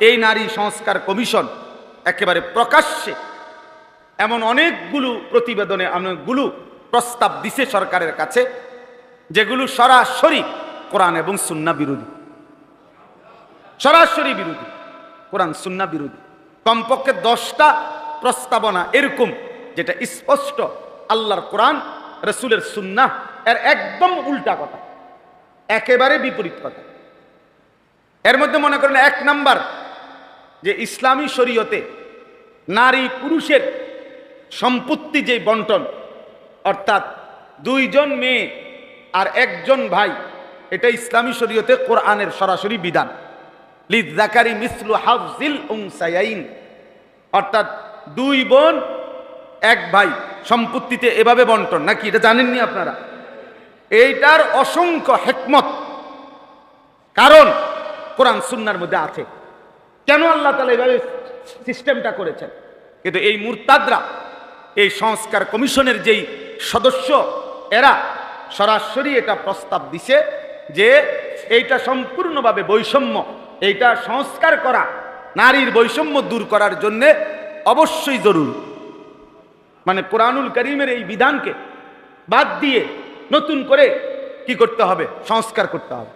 এই নারী সংস্কার কমিশন একেবারে প্রকাশ্যে এমন অনেকগুলো প্রতিবেদনে অনেকগুলো প্রস্তাব দিছে সরকারের কাছে, যেগুলো সরাসরি কোরআন এবং সুন্নাহ বিরোধী, সরাসরি বিরোধী, কোরআন সুন্নাহ বিরোধী। কমপক্ষে 10টা প্রস্তাবনা এরকম যেটা স্পষ্ট আল্লাহর কোরআন রাসূলের সুন্নাহ এর একদম উল্টা কথা, একেবারে বিপরীত কথা। এর মধ্যে মনে করেন 1 নাম্বার, যে ইসলামী শরীয়তে নারী পুরুষের সম্পত্তি যে বন্টন, অর্থাৎ 2 জন মেয়ে আর 1 জন ভাই, এটা ইসলামী শরীয়তে কোরআনের সরাসরি বিধান। লিযাকারি মিসলু হাফজিল উনসায়াইন, অর্থাৎ 2 বোন 1 ভাই সম্পত্তিতে এভাবে বন্টন, নাকি এটা জানেননি আপনারা? এইটার অসংখ্য হিকমত, কারণ কোরআন সুন্নাহর মধ্যে আছে। কেন আল্লাহ তাআলা এইভাবে সিস্টেমটা করেছেন? কিন্তু এই মুরতাদরা, এই সংস্কার কমিশনের যেই সদস্য, এরা সরাসরি এটা প্রস্তাব দিছে যে এইটা সম্পূর্ণভাবে বৈষম্য, এইটা সংস্কার করা, নারীর বৈষম্য দূর করার জন্য অবশ্যই জরুরি। মানে কোরআনুল কারীমের এই বিধানকে বাদ দিয়ে নতুন করে কি করতে হবে? সংস্কার করতে হবে।